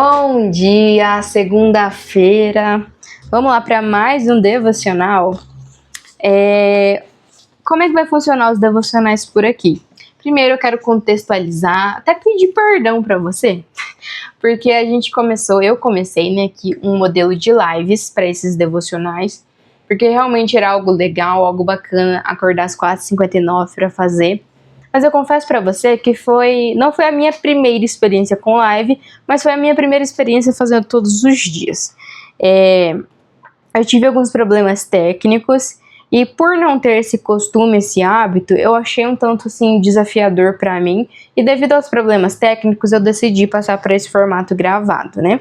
Bom dia, segunda-feira. Vamos lá para mais um devocional. Como é que vai funcionar os devocionais por aqui? Primeiro eu quero contextualizar, até pedir perdão para você, porque eu comecei, né, aqui um modelo de lives para esses devocionais, porque realmente era algo legal, algo bacana acordar às 4h59 para fazer. Mas eu confesso para você que não foi a minha primeira experiência com live, mas foi a minha primeira experiência fazendo todos os dias. Eu tive alguns problemas técnicos e por não ter esse costume, esse hábito, eu achei um tanto assim desafiador para mim e devido aos problemas técnicos eu decidi passar para esse formato gravado, né?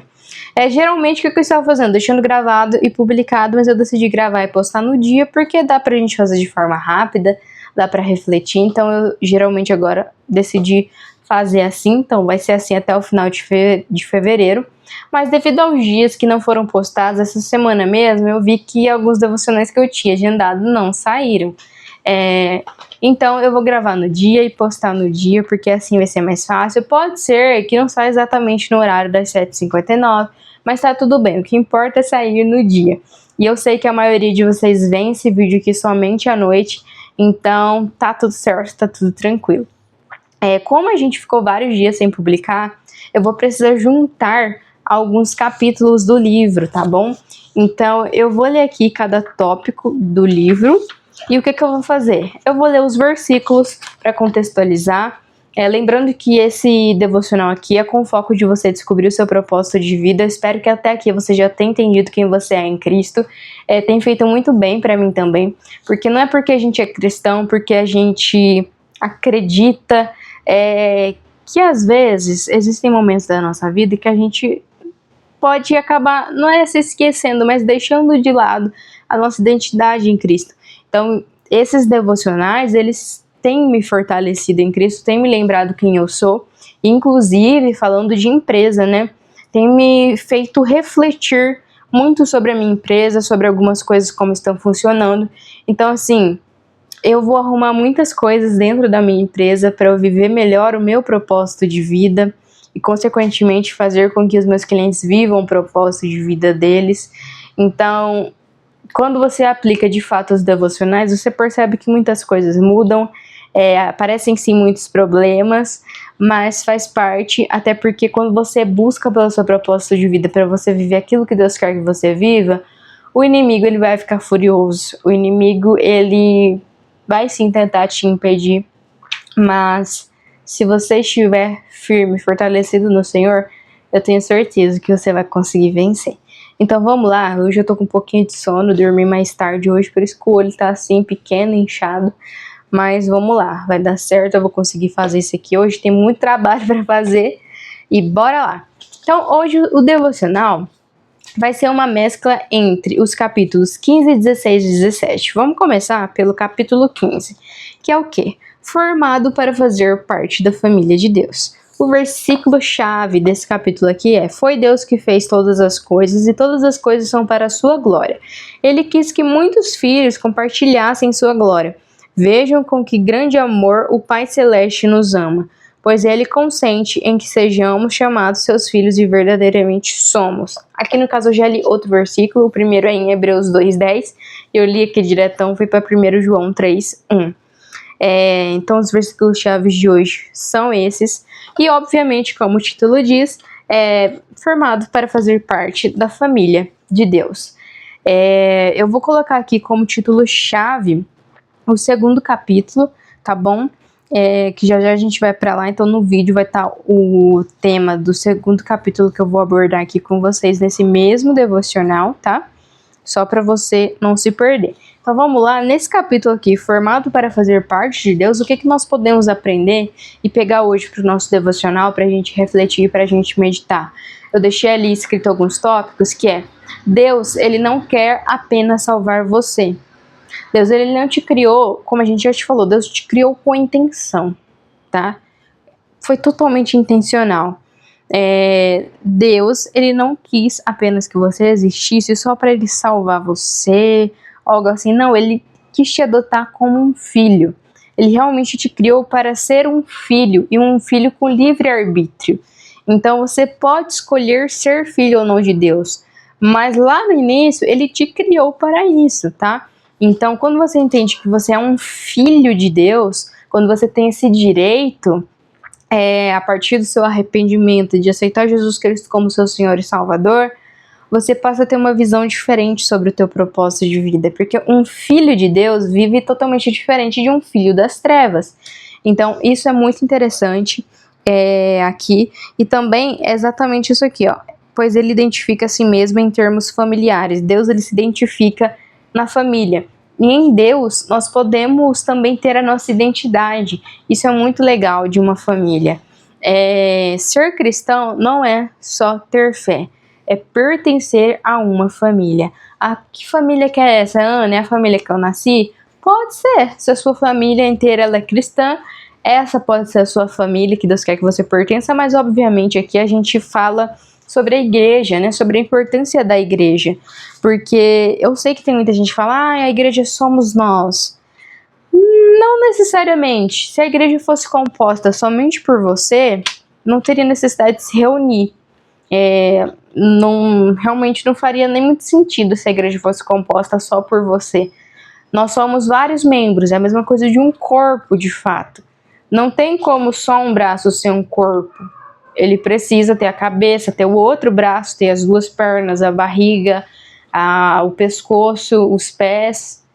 Geralmente o que eu estava fazendo? Deixando gravado e publicado, mas eu decidi gravar e postar no dia porque dá pra gente fazer de forma rápida, dá pra refletir, então eu geralmente agora decidi fazer assim, então vai ser assim até o final de fevereiro. Mas devido aos dias que não foram postados, essa semana mesmo, eu vi que alguns devocionais que eu tinha agendado não saíram. Então eu vou gravar no dia e postar no dia, porque assim vai ser mais fácil. Pode ser que não saia exatamente no horário das 7h59, mas tá tudo bem, o que importa é sair no dia. E eu sei que a maioria de vocês vê esse vídeo aqui somente à noite, então tá tudo certo, tá tudo tranquilo. Como a gente ficou vários dias sem publicar, eu vou precisar juntar alguns capítulos do livro, tá bom? Então eu vou ler aqui cada tópico do livro e o que eu vou fazer? Eu vou ler os versículos para contextualizar. Lembrando que esse devocional aqui é com o foco de você descobrir o seu propósito de vida. Eu espero que até aqui você já tenha entendido quem você é em Cristo. Tem feito muito bem para mim também, porque não é porque a gente é cristão, porque a gente acredita que às vezes existem momentos da nossa vida que a gente pode acabar, não é se esquecendo, mas deixando de lado a nossa identidade em Cristo. Então, esses devocionais, eles têm me fortalecido em Cristo, têm me lembrado quem eu sou, inclusive falando de empresa, né? Tem me feito refletir muito sobre a minha empresa, sobre algumas coisas como estão funcionando. Então, assim, eu vou arrumar muitas coisas dentro da minha empresa para eu viver melhor o meu propósito de vida e, consequentemente, fazer com que os meus clientes vivam o propósito de vida deles. Então, quando você aplica de fato os devocionais, você percebe que muitas coisas mudam, aparecem sim muitos problemas, mas faz parte, até porque quando você busca pelo seu propósito de vida, para você viver aquilo que Deus quer que você viva, o inimigo ele vai ficar furioso, o inimigo ele vai sim tentar te impedir, mas se você estiver firme, fortalecido no Senhor, eu tenho certeza que você vai conseguir vencer. Então vamos lá, hoje eu tô com um pouquinho de sono, dormi mais tarde hoje, por isso que o olho tá assim, pequeno, inchado, mas vamos lá, vai dar certo, eu vou conseguir fazer isso aqui hoje, tem muito trabalho para fazer e bora lá. Então hoje o devocional vai ser uma mescla entre os capítulos 15, 16 e 17. Vamos começar pelo capítulo 15, que é o quê? Formado para fazer parte da família de Deus. O versículo-chave desse capítulo aqui é: foi Deus que fez todas as coisas e todas as coisas são para a sua glória. Ele quis que muitos filhos compartilhassem sua glória. Vejam com que grande amor o Pai Celeste nos ama, pois ele consente em que sejamos chamados seus filhos e verdadeiramente somos. Aqui no caso eu já li outro versículo, o primeiro é em Hebreus 2:10, eu li aqui diretão, foi para 1 João 3:1. Então os versículos chaves de hoje são esses, e obviamente, como o título diz, formado para fazer parte da família de Deus. Eu vou colocar aqui como título-chave o segundo capítulo, tá bom? Que já já a gente vai para lá, então no vídeo vai estar o tema do segundo capítulo que eu vou abordar aqui com vocês nesse mesmo devocional, tá? Só para você não se perder. Então vamos lá, nesse capítulo aqui, formado para fazer parte de Deus, o que nós podemos aprender e pegar hoje para o nosso devocional, para a gente refletir, para a gente meditar. Eu deixei ali escrito alguns tópicos, que é: Deus, ele não quer apenas salvar você. Deus, ele não te criou, como a gente já te falou, Deus te criou com intenção, tá? Foi totalmente intencional. Deus, ele não quis apenas que você existisse só para ele salvar você, algo assim. Não, ele quis te adotar como um filho. Ele realmente te criou para ser um filho, e um filho com livre-arbítrio. Então você pode escolher ser filho ou não de Deus, mas lá no início ele te criou para isso, tá? Então quando você entende que você é um filho de Deus, quando você tem esse direito, a partir do seu arrependimento, de aceitar Jesus Cristo como seu Senhor e Salvador, você passa a ter uma visão diferente sobre o teu propósito de vida, porque um filho de Deus vive totalmente diferente de um filho das trevas. Então isso é muito interessante aqui, e também é exatamente isso aqui, ó, pois ele identifica a si mesmo em termos familiares. Deus, ele se identifica na família. E em Deus, nós podemos também ter a nossa identidade. Isso é muito legal de uma família. Ser cristão não é só ter fé, é pertencer a uma família. Que família que é essa, Ana? É a família que eu nasci? Pode ser. Se a sua família inteira ela é cristã, essa pode ser a sua família que Deus quer que você pertença, mas obviamente aqui a gente fala sobre a igreja, né? Sobre a importância da igreja. Porque eu sei que tem muita gente que fala, a igreja somos nós. Não necessariamente. Se a igreja fosse composta somente por você, não teria necessidade de se reunir. Realmente não faria nem muito sentido se a igreja fosse composta só por você. Nós somos vários membros, é a mesma coisa de um corpo, de fato. Não tem como só um braço ser um corpo. Ele precisa ter a cabeça, ter o outro braço, ter as duas pernas, a barriga, o pescoço, os pés.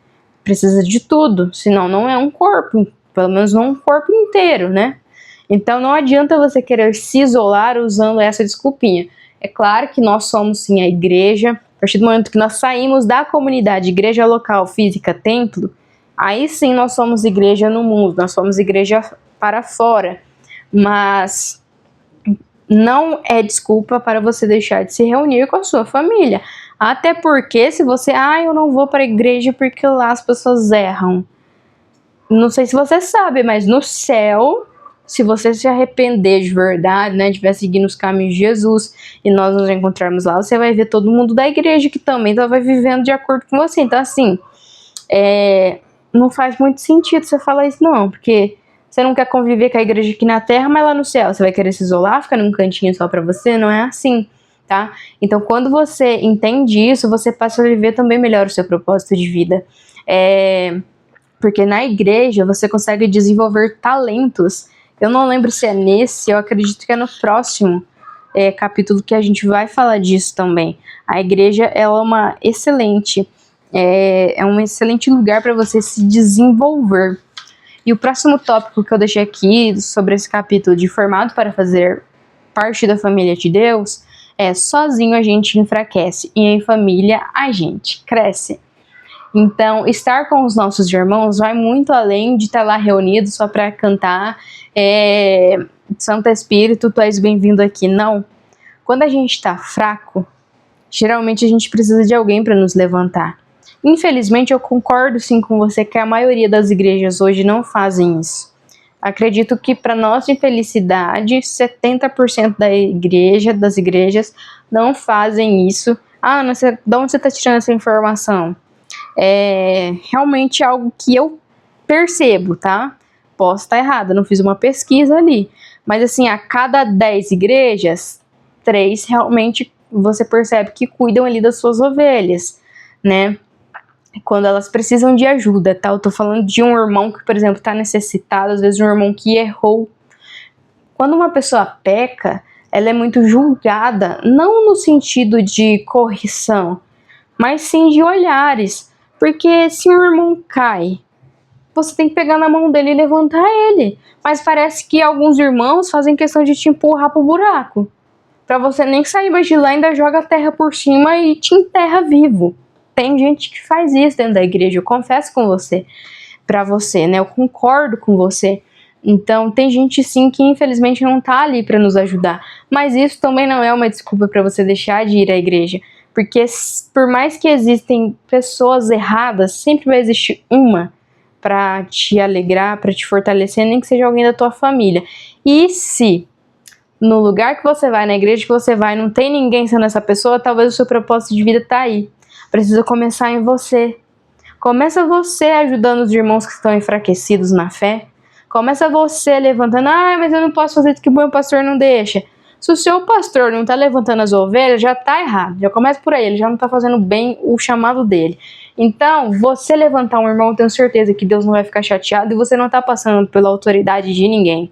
Precisa de tudo, senão não é um corpo, pelo menos não um corpo inteiro, né? Então não adianta você querer se isolar usando essa desculpinha. É claro que nós somos sim a igreja. A partir do momento que nós saímos da comunidade, igreja local, física, templo, aí sim nós somos igreja no mundo, nós somos igreja para fora. Mas não é desculpa para você deixar de se reunir com a sua família. Até porque se você, eu não vou para a igreja porque lá as pessoas erram. Não sei se você sabe, mas no céu, se você se arrepender de verdade, né, estiver seguindo os caminhos de Jesus e nós nos encontrarmos lá, você vai ver todo mundo da igreja que também vai vivendo de acordo com você. Então assim, não faz muito sentido você falar isso não, porque você não quer conviver com a igreja aqui na terra, mas lá no céu você vai querer se isolar, ficar num cantinho só pra você? Não é assim, tá? Então quando você entende isso, você passa a viver também melhor o seu propósito de vida. Porque na igreja você consegue desenvolver talentos. Eu não lembro se é nesse, eu acredito que é no próximo capítulo que a gente vai falar disso também. A igreja ela é um excelente lugar para você se desenvolver. E o próximo tópico que eu deixei aqui sobre esse capítulo de formado para fazer parte da família de Deus é: sozinho a gente enfraquece e em família a gente cresce. Então, estar com os nossos irmãos vai muito além de estar lá reunidos só para cantar Santo Espírito, tu és bem-vindo aqui. Não. Quando a gente está fraco, geralmente a gente precisa de alguém para nos levantar. Infelizmente, eu concordo sim com você que a maioria das igrejas hoje não fazem isso. Acredito que, para nossa infelicidade, 70% das igrejas não fazem isso. De onde você está tirando essa informação? É realmente algo que eu percebo, tá? Posso estar errada, não fiz uma pesquisa ali. Mas assim, a cada 10 igrejas, 3 realmente você percebe que cuidam ali das suas ovelhas, né? Quando elas precisam de ajuda, tá? Eu tô falando de um irmão que, por exemplo, tá necessitado, às vezes um irmão que errou. Quando uma pessoa peca, ela é muito julgada, não no sentido de correção, mas sim de olhares. Porque se um irmão cai, você tem que pegar na mão dele e levantar ele. Mas parece que alguns irmãos fazem questão de te empurrar pro buraco. Pra você nem sair mais de lá, ainda joga a terra por cima e te enterra vivo. Tem gente que faz isso dentro da igreja, eu confesso pra você, né? Eu concordo com você. Então, tem gente sim que infelizmente não tá ali pra nos ajudar. Mas isso também não é uma desculpa pra você deixar de ir à igreja. Porque por mais que existem pessoas erradas, sempre vai existir uma pra te alegrar, pra te fortalecer, nem que seja alguém da tua família. E se no lugar que você vai, na igreja que você vai, não tem ninguém sendo essa pessoa, talvez o seu propósito de vida tá aí. Precisa começar em você. Começa você ajudando os irmãos que estão enfraquecidos na fé. Começa você levantando, mas eu não posso fazer isso que o meu pastor não deixa. Se o seu pastor não tá levantando as ovelhas, já tá errado. Já começa por aí, ele já não tá fazendo bem o chamado dele. Então, você levantar um irmão, eu tenho certeza que Deus não vai ficar chateado e você não tá passando pela autoridade de ninguém.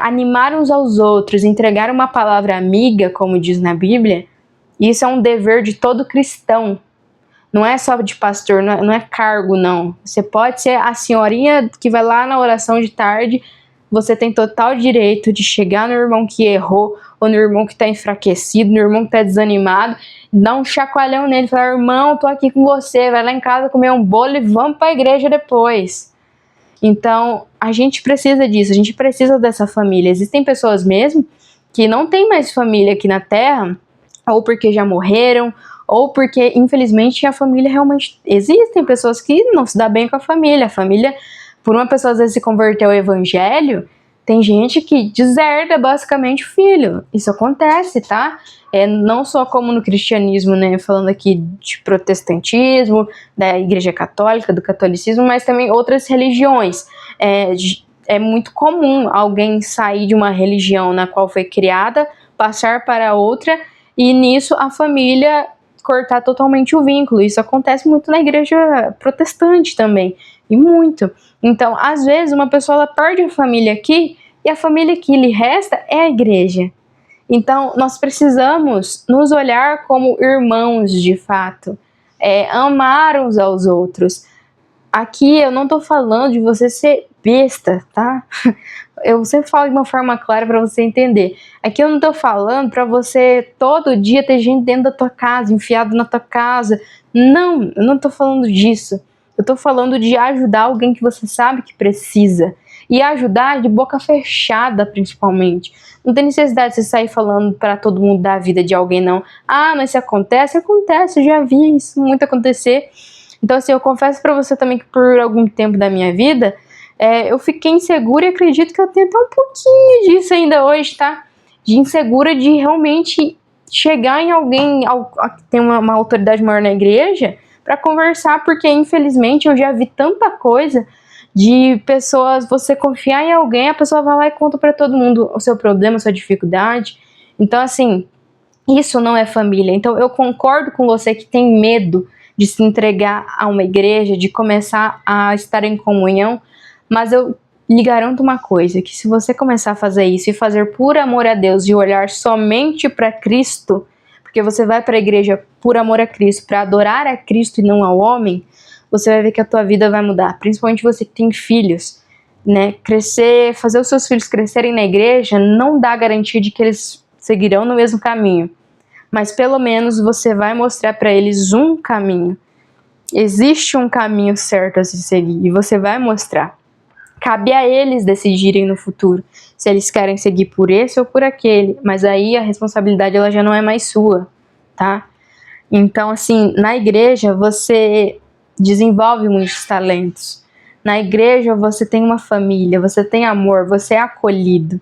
Animar uns aos outros, entregar uma palavra amiga, como diz na Bíblia, isso é um dever de todo cristão. Não é só de pastor, não é cargo, não. Você pode ser a senhorinha que vai lá na oração de tarde, você tem total direito de chegar no irmão que errou, ou no irmão que está enfraquecido, no irmão que está desanimado, dar um chacoalhão nele, falar, irmão, tô aqui com você, vai lá em casa comer um bolo e vamos para a igreja depois. Então, a gente precisa disso, a gente precisa dessa família. Existem pessoas mesmo que não têm mais família aqui na Terra, ou porque já morreram, ou porque, infelizmente, a família realmente... Existem pessoas que não se dão bem com a família. A família, por uma pessoa às vezes se converter ao evangelho, tem gente que deserda basicamente o filho. Isso acontece, tá? Não só como no cristianismo, né? Falando aqui de protestantismo, da igreja católica, do catolicismo, mas também outras religiões. É muito comum alguém sair de uma religião na qual foi criada, passar para outra, e nisso a família cortar totalmente o vínculo. Isso acontece muito na igreja protestante também, e muito. Então, às vezes, uma pessoa ela perde a família aqui, e a família que lhe resta é a igreja. Então, nós precisamos nos olhar como irmãos de fato, amar uns aos outros. Aqui eu não tô falando de você ser besta, tá? Eu sempre falo de uma forma clara para você entender. Aqui eu não tô falando para você todo dia ter gente dentro da tua casa, enfiado na tua casa. Não, eu não tô falando disso. Eu tô falando de ajudar alguém que você sabe que precisa. E ajudar de boca fechada, principalmente. Não tem necessidade de você sair falando para todo mundo da vida de alguém, não. Ah, mas se acontece, acontece. Eu já vi isso muito acontecer. Então, assim, eu confesso para você também que por algum tempo da minha vida, eu fiquei insegura e acredito que eu tenho até um pouquinho disso ainda hoje, tá? De insegura de realmente chegar em alguém que tem uma autoridade maior na igreja para conversar, porque infelizmente eu já vi tanta coisa de pessoas, você confiar em alguém, a pessoa vai lá e conta para todo mundo o seu problema, a sua dificuldade. Então, assim, isso não é família. Então, eu concordo com você que tem medo de se entregar a uma igreja, de começar a estar em comunhão, mas eu lhe garanto uma coisa, que se você começar a fazer isso e fazer por amor a Deus e olhar somente para Cristo, porque você vai para a igreja por amor a Cristo, para adorar a Cristo e não ao homem, você vai ver que a tua vida vai mudar, principalmente você que tem filhos, né? Fazer os seus filhos crescerem na igreja não dá garantia de que eles seguirão no mesmo caminho, mas pelo menos você vai mostrar para eles um caminho. Existe um caminho certo a se seguir e você vai mostrar. Cabe a eles decidirem no futuro se eles querem seguir por esse ou por aquele, mas aí a responsabilidade ela já não é mais sua, tá? Então, assim, na igreja você desenvolve muitos talentos. Na igreja você tem uma família, você tem amor, você é acolhido.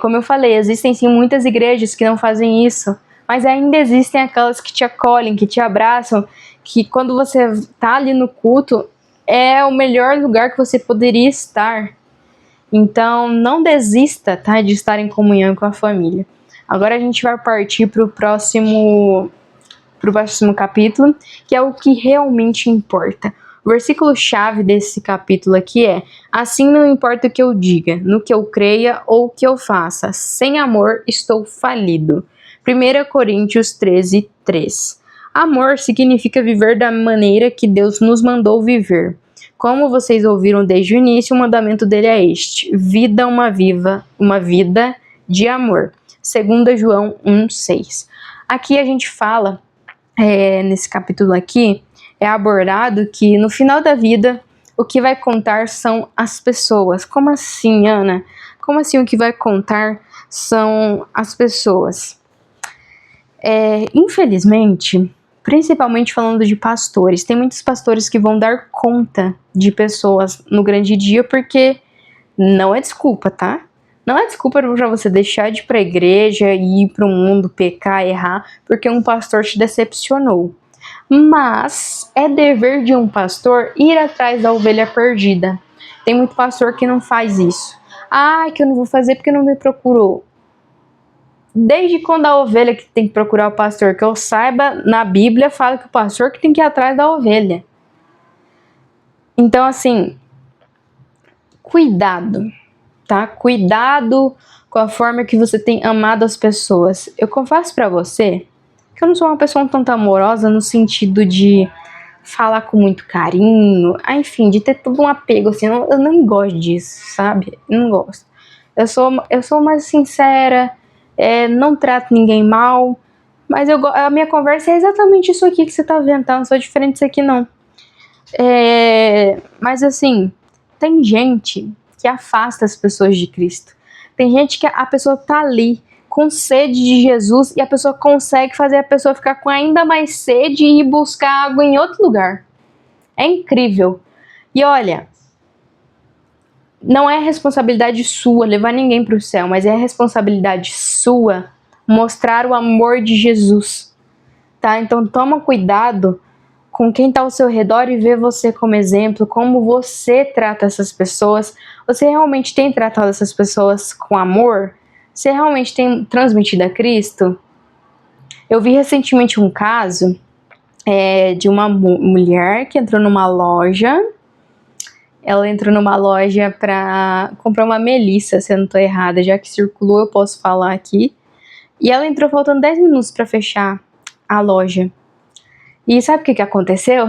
Como eu falei, existem sim muitas igrejas que não fazem isso, mas ainda existem aquelas que te acolhem, que te abraçam, que quando você tá ali no culto, é o melhor lugar que você poderia estar. Então, não desista, tá, de estar em comunhão com a família. Agora a gente vai partir para o próximo capítulo, que é o que realmente importa. O versículo-chave desse capítulo aqui é: assim não importa o que eu diga, no que eu creia ou o que eu faça, sem amor estou falido. 1 Coríntios 13, 3. Amor significa viver da maneira que Deus nos mandou viver. Como vocês ouviram desde o início, o mandamento dele é este: vida uma vida de amor. 2 João 1,6. Aqui a gente fala, nesse capítulo aqui, é abordado que no final da vida, o que vai contar são as pessoas. Como assim, Ana? Como assim o que vai contar são as pessoas? Infelizmente, principalmente falando de pastores, tem muitos pastores que vão dar conta de pessoas no grande dia, porque não é desculpa, tá? Não é desculpa para você deixar de ir para a igreja e ir para o mundo, pecar, errar, porque um pastor te decepcionou. Mas é dever de um pastor ir atrás da ovelha perdida. Tem muito pastor que não faz isso. Ah, que eu não vou fazer porque não me procurou. Desde quando a ovelha que tem que procurar o pastor, que eu saiba, na Bíblia fala que o pastor que tem que ir atrás da ovelha. Então, assim, cuidado, tá? Cuidado com a forma que você tem amado as pessoas. Eu confesso pra você que eu não sou uma pessoa um tanto amorosa no sentido de falar com muito carinho, enfim, de ter todo um apego, assim, eu não gosto disso, sabe? Eu não gosto. Eu sou mais sincera, não trato ninguém mal, mas a minha conversa é exatamente isso aqui que você tá vendo, tá? Não sou diferente disso aqui, não. Mas assim, tem gente que afasta as pessoas de Cristo. Tem gente que a pessoa tá ali com sede de Jesus e a pessoa consegue fazer a pessoa ficar com ainda mais sede e ir buscar água em outro lugar. É incrível. E olha, não é responsabilidade sua levar ninguém para o céu, mas é responsabilidade sua mostrar o amor de Jesus, tá? Então toma cuidado com quem está ao seu redor e vê você como exemplo, como você trata essas pessoas. Você realmente tem tratado essas pessoas com amor? Você realmente tem transmitido a Cristo? Eu vi recentemente um caso de uma mulher que entrou numa loja. Ela entrou numa loja para comprar uma melissa, se eu não estou errada, já que circulou, eu posso falar aqui. E ela entrou faltando 10 minutos para fechar a loja. E sabe o que aconteceu?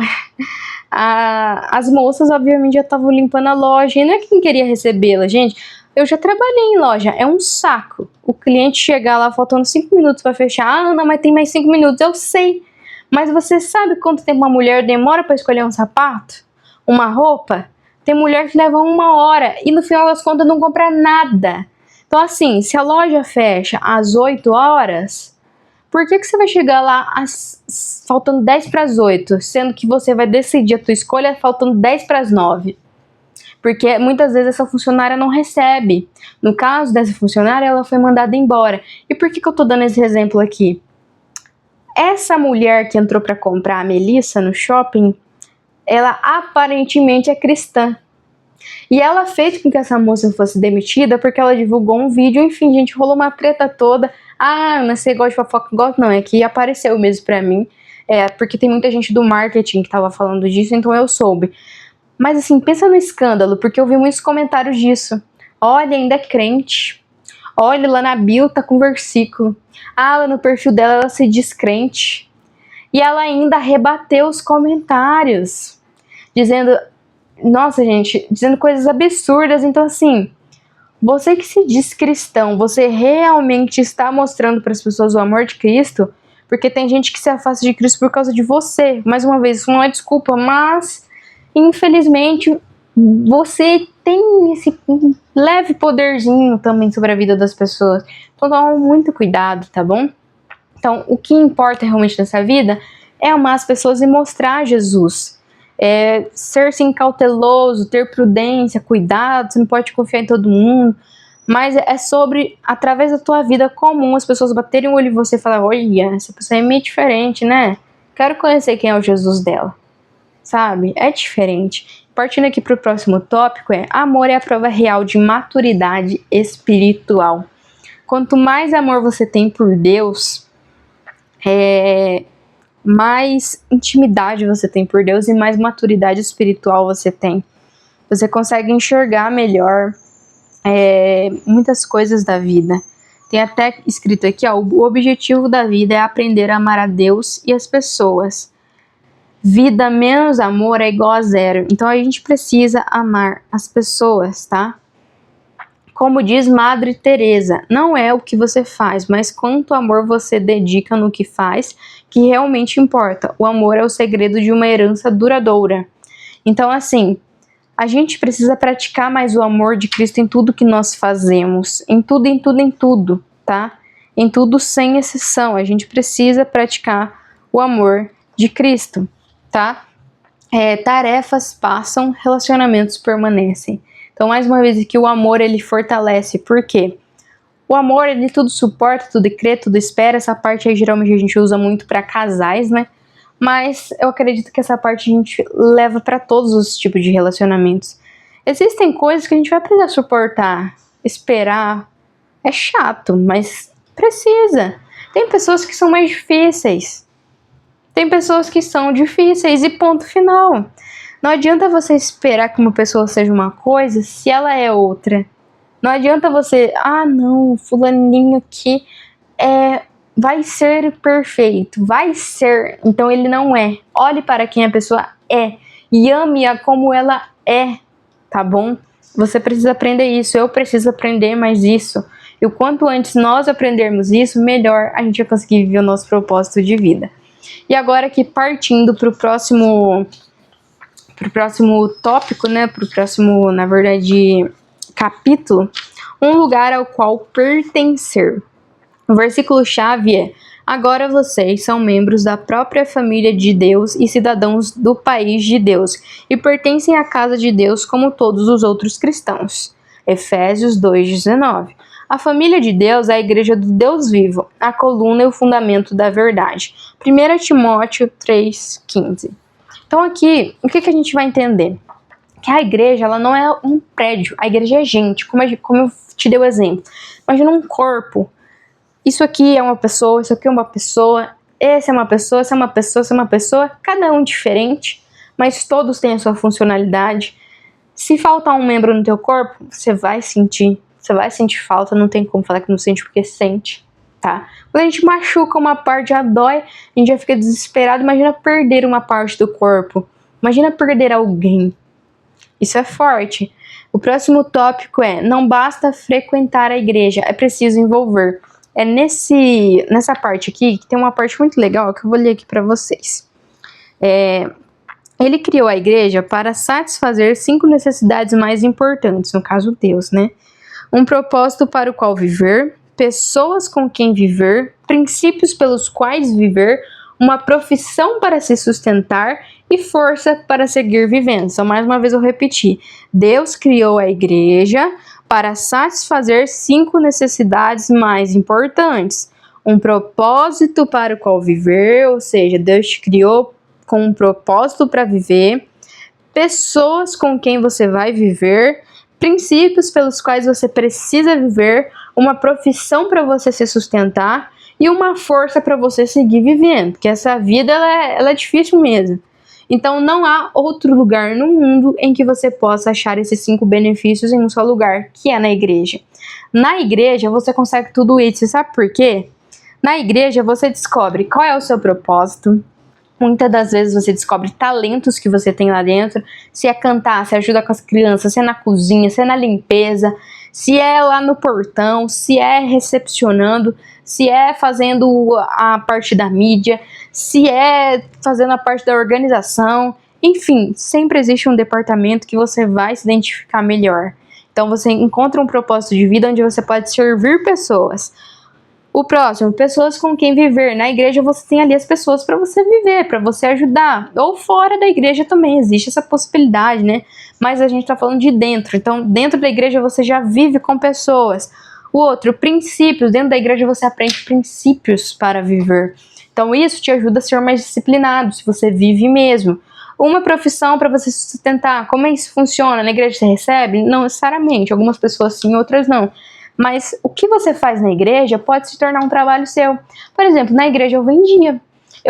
As moças, obviamente, já estavam limpando a loja. E não é quem queria recebê-la, gente. Eu já trabalhei em loja, é um saco. O cliente chegar lá faltando 5 minutos para fechar. Ah, Ana, mas tem mais 5 minutos. Eu sei. Mas você sabe quanto tempo uma mulher demora para escolher um sapato? Uma roupa? Tem mulher que leva 1 hora e no final das contas não compra nada. Então assim, se a loja fecha às 8 horas, por que você vai chegar lá faltando 10 para as 8, sendo que você vai decidir a tua escolha faltando 10 para as 9? Porque muitas vezes essa funcionária não recebe. No caso dessa funcionária, ela foi mandada embora. E por que eu tô dando esse exemplo aqui? Essa mulher que entrou para comprar a melissa no shopping, ela aparentemente é cristã. E ela fez com que essa moça fosse demitida porque ela divulgou um vídeo. Enfim, gente, rolou uma treta toda. Ah, Ana, você gosta de fofoca? Gosto não, é que apareceu mesmo pra mim. Porque tem muita gente do marketing que tava falando disso, então eu soube. Mas assim, pensa no escândalo, porque eu vi muitos comentários disso. Olha, ainda é crente. Olha, lá na bio tá com versículo. Ah, lá no perfil dela ela se diz crente. E ela ainda rebateu os comentários, dizendo... Nossa, gente, dizendo coisas absurdas. Então, assim, você que se diz cristão, você realmente está mostrando para as pessoas o amor de Cristo? Porque tem gente que se afasta de Cristo por causa de você. Mais uma vez, isso não é desculpa, mas, infelizmente, você tem esse leve poderzinho também sobre a vida das pessoas. Então, toma muito cuidado, tá bom? Então, o que importa realmente nessa vida é amar as pessoas e mostrar Jesus. Ser sim cauteloso, ter prudência, cuidado, você não pode confiar em todo mundo, mas é sobre, através da tua vida comum, as pessoas baterem o olho em você e falar, olha, essa pessoa é meio diferente, né? Quero conhecer quem é o Jesus dela, sabe? É diferente. Partindo aqui para o próximo tópico, amor é a prova real de maturidade espiritual. Quanto mais amor você tem por Deus, mais intimidade você tem por Deus e mais maturidade espiritual você tem. Você consegue enxergar melhor muitas coisas da vida. Tem até escrito aqui, o objetivo da vida é aprender a amar a Deus e as pessoas. Vida menos amor é igual a zero. Então a gente precisa amar as pessoas, tá? Como diz Madre Teresa, não é o que você faz, mas quanto amor você dedica no que faz, que realmente importa. O amor é o segredo de uma herança duradoura. Então, assim, a gente precisa praticar mais o amor de Cristo em tudo que nós fazemos. Em tudo, em tudo, em tudo, tá? Em tudo sem exceção. A gente precisa praticar o amor de Cristo, tá? Tarefas passam, relacionamentos permanecem. Então, mais uma vez aqui, o amor, ele fortalece. Por quê? O amor, ele tudo suporta, tudo crê, tudo espera. Essa parte aí, geralmente, a gente usa muito para casais, né? Mas eu acredito que essa parte a gente leva para todos os tipos de relacionamentos. Existem coisas que a gente vai precisar suportar. esperar é chato, mas precisa. Tem pessoas que são mais difíceis. Tem pessoas que são difíceis e ponto final. Não adianta você esperar que uma pessoa seja uma coisa se ela é outra. Não adianta você, não, fulaninho aqui vai ser perfeito, vai ser, então ele não é. Olhe para quem a pessoa é e ame-a como ela é, tá bom? Você precisa aprender isso, eu preciso aprender mais isso. E o quanto antes nós aprendermos isso, melhor a gente vai conseguir viver o nosso propósito de vida. E agora aqui partindo para o próximo tópico, né? Para o próximo, na verdade, capítulo, um lugar ao qual pertencer. O versículo-chave é: agora vocês são membros da própria família de Deus e cidadãos do país de Deus, e pertencem à casa de Deus como todos os outros cristãos. Efésios 2,19. A família de Deus é a igreja do Deus vivo, a coluna e o fundamento da verdade. 1 Timóteo 3,15. Então aqui, o que a gente vai entender? Que a igreja, ela não é um prédio, a igreja é gente, como eu te dei o exemplo. Imagina um corpo. Isso aqui é uma pessoa, isso aqui é uma pessoa, esse é uma pessoa, essa é uma pessoa, essa é uma pessoa, cada um diferente, mas todos têm a sua funcionalidade. Se faltar um membro no teu corpo, você vai sentir falta, não tem como falar que não sente porque sente, tá? Quando a gente machuca uma parte, já dói, a gente já fica desesperado, imagina perder uma parte do corpo, imagina perder alguém. Isso é forte. O próximo tópico é: não basta frequentar a igreja, é preciso envolver. É nessa parte aqui, que tem uma parte muito legal, que eu vou ler aqui para vocês. Ele criou a igreja para satisfazer 5 necessidades mais importantes, no caso Deus, né? Um propósito para o qual viver, pessoas com quem viver, princípios pelos quais viver, uma profissão para se sustentar e força para seguir vivendo. Então, mais uma vez eu repeti. Deus criou a igreja para satisfazer 5 necessidades mais importantes. Um propósito para o qual viver, ou seja, Deus te criou com um propósito para viver, pessoas com quem você vai viver, princípios pelos quais você precisa viver, uma profissão para você se sustentar e uma força para você seguir vivendo, porque essa vida ela é difícil mesmo. Então não há outro lugar no mundo em que você possa achar esses 5 benefícios em um só lugar, que é na igreja. Na igreja você consegue tudo isso, você sabe por quê? Na igreja você descobre qual é o seu propósito. Muitas das vezes você descobre talentos que você tem lá dentro, se é cantar, se ajuda com as crianças, se é na cozinha, se é na limpeza, se é lá no portão, se é recepcionando, se é fazendo a parte da mídia, se é fazendo a parte da organização, enfim, sempre existe um departamento que você vai se identificar melhor. Então você encontra um propósito de vida onde você pode servir pessoas. O próximo, pessoas com quem viver. Na igreja você tem ali as pessoas para você viver, para você ajudar. Ou fora da igreja também existe essa possibilidade, né? Mas a gente está falando de dentro. Então, dentro da igreja você já vive com pessoas. O outro, princípios. Dentro da igreja você aprende princípios para viver. Então, isso te ajuda a ser mais disciplinado, se você vive mesmo. Uma profissão para você se sustentar. Como é que isso funciona? Na igreja você recebe? Não necessariamente. Algumas pessoas sim, outras não. Mas o que você faz na igreja pode se tornar um trabalho seu. Por exemplo, na igreja eu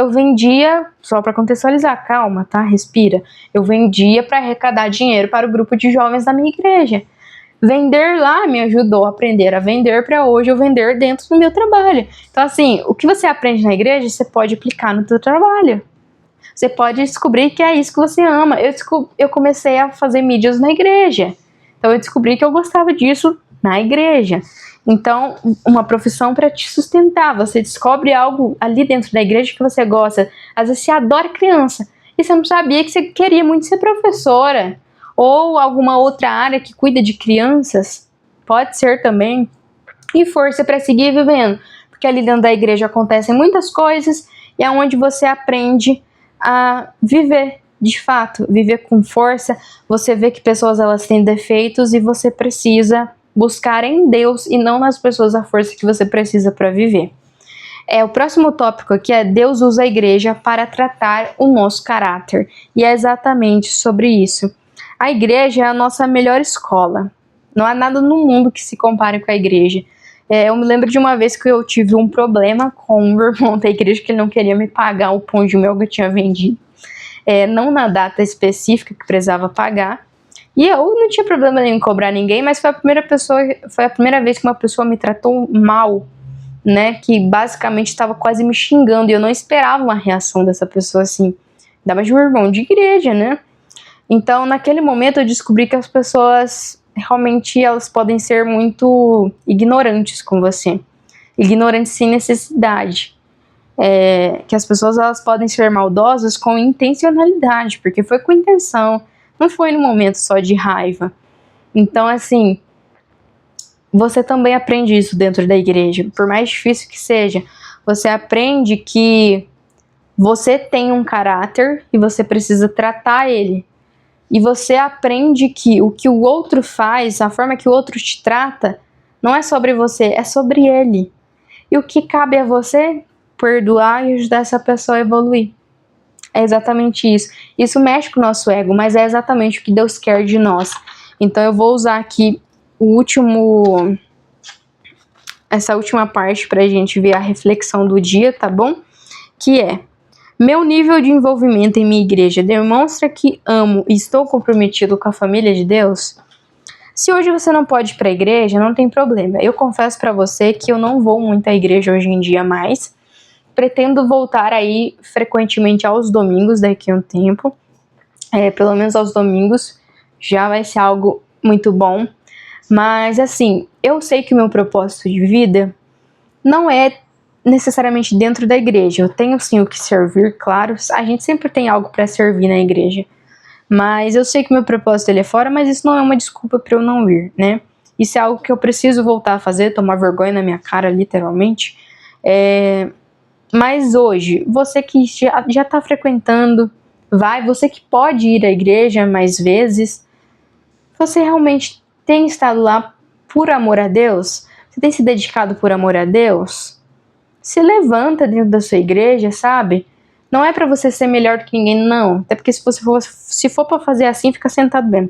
vendia, só para contextualizar, calma, tá? Respira. Eu vendia para arrecadar dinheiro para o grupo de jovens da minha igreja. Vender lá me ajudou a aprender a vender para hoje eu vender dentro do meu trabalho. Então, assim, o que você aprende na igreja, você pode aplicar no seu trabalho. Você pode descobrir que é isso que você ama. Eu comecei a fazer mídias na igreja. Então, eu descobri que eu gostava disso na igreja. Então, uma profissão para te sustentar. Você descobre algo ali dentro da igreja que você gosta. Às vezes você adora criança e você não sabia que você queria muito ser professora ou alguma outra área que cuida de crianças. Pode ser também. E força para seguir vivendo, porque ali dentro da igreja acontecem muitas coisas e é onde você aprende a viver de fato, viver com força. Você vê que pessoas elas têm defeitos e você precisa buscar em Deus e não nas pessoas a força que você precisa para viver. O próximo tópico aqui é: Deus usa a igreja para tratar o nosso caráter. E é exatamente sobre isso. A igreja é a nossa melhor escola. Não há nada no mundo que se compare com a igreja. Eu me lembro de uma vez que eu tive um problema com um irmão da igreja que ele não queria me pagar o pão de mel que eu tinha vendido. Não na data específica que precisava pagar. E eu não tinha problema nenhum em cobrar ninguém, mas foi a primeira vez que uma pessoa me tratou mal, né? Que basicamente estava quase me xingando e eu não esperava uma reação dessa pessoa assim. Ainda mais de um irmão de igreja, né? Então, naquele momento eu descobri que as pessoas realmente elas podem ser muito ignorantes com você. Ignorantes sem necessidade. Que as pessoas elas podem ser maldosas com intencionalidade, porque foi com intenção, não foi no momento só de raiva. Então, assim, você também aprende isso dentro da igreja. Por mais difícil que seja, você aprende que você tem um caráter e você precisa tratar ele. E você aprende que o outro faz, a forma que o outro te trata, não é sobre você, é sobre ele. E o que cabe a você? Perdoar e ajudar essa pessoa a evoluir. É exatamente isso. Isso mexe com o nosso ego, mas é exatamente o que Deus quer de nós. Então eu vou usar aqui essa última parte pra gente ver a reflexão do dia, tá bom? Que é: meu nível de envolvimento em minha igreja demonstra que amo e estou comprometido com a família de Deus? Se hoje você não pode ir para a igreja, não tem problema. Eu confesso para você que eu não vou muito à igreja hoje em dia mais. Pretendo voltar aí frequentemente aos domingos daqui a um tempo. Pelo menos aos domingos já vai ser algo muito bom. Mas assim, eu sei que o meu propósito de vida não é necessariamente dentro da igreja. Eu tenho sim o que servir, claro. A gente sempre tem algo para servir na igreja. Mas eu sei que meu propósito ele é fora, mas isso não é uma desculpa para eu não ir, né? Isso é algo que eu preciso voltar a fazer, tomar vergonha na minha cara, literalmente. Mas hoje, você que já tá frequentando, você que pode ir à igreja mais vezes, você realmente tem estado lá por amor a Deus? Você tem se dedicado por amor a Deus? Se levanta dentro da sua igreja, sabe? Não é pra você ser melhor do que ninguém, não. Até porque se for pra fazer assim, fica sentado mesmo.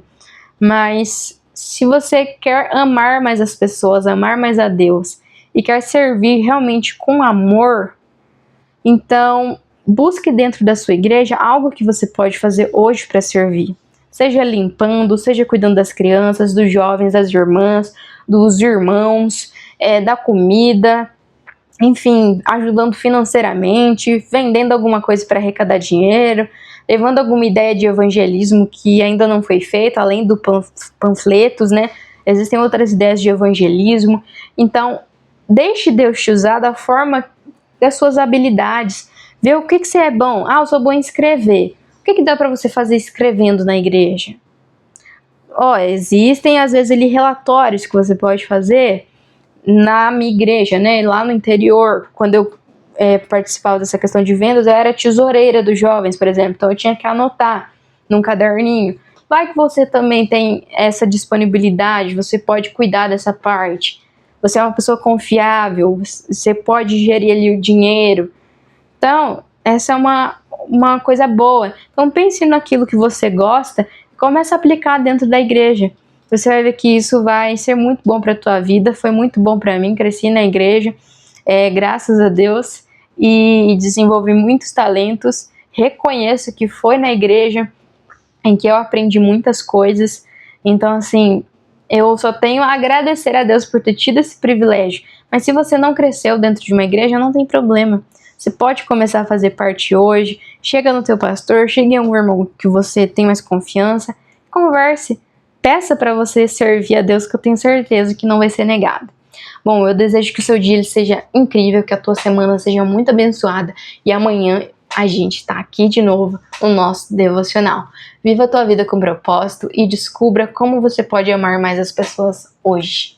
Mas se você quer amar mais as pessoas, amar mais a Deus e quer servir realmente com amor, então busque dentro da sua igreja algo que você pode fazer hoje para servir. Seja limpando, seja cuidando das crianças, dos jovens, das irmãs, dos irmãos, da comida, enfim, ajudando financeiramente, vendendo alguma coisa para arrecadar dinheiro, levando alguma ideia de evangelismo que ainda não foi feita, além do panfletos, né? Existem outras ideias de evangelismo. Então, deixe Deus te usar da forma das suas habilidades. Vê o que você é bom. Eu sou bom em escrever. O que dá para você fazer escrevendo na igreja? Existem às vezes ali relatórios que você pode fazer na minha igreja, né? Lá no interior, quando eu participava dessa questão de vendas, eu era tesoureira dos jovens, por exemplo. Então eu tinha que anotar num caderninho. Vai que você também tem essa disponibilidade, você pode cuidar dessa parte. Você é uma pessoa confiável, você pode gerir ali o dinheiro. Então, essa é uma coisa boa. Então pense naquilo que você gosta e comece a aplicar dentro da igreja. Você vai ver que isso vai ser muito bom para a tua vida. Foi muito bom para mim, cresci na igreja, graças a Deus, e desenvolvi muitos talentos. Reconheço que foi na igreja em que eu aprendi muitas coisas. Então, assim, eu só tenho a agradecer a Deus por ter tido esse privilégio. Mas se você não cresceu dentro de uma igreja, não tem problema. Você pode começar a fazer parte hoje. Chega no teu pastor, chega em um irmão que você tem mais confiança, converse. Peça para você servir a Deus, que eu tenho certeza que não vai ser negado. Bom, eu desejo que o seu dia seja incrível, que a tua semana seja muito abençoada e amanhã a gente tá aqui de novo no nosso devocional. Viva a tua vida com propósito e descubra como você pode amar mais as pessoas hoje.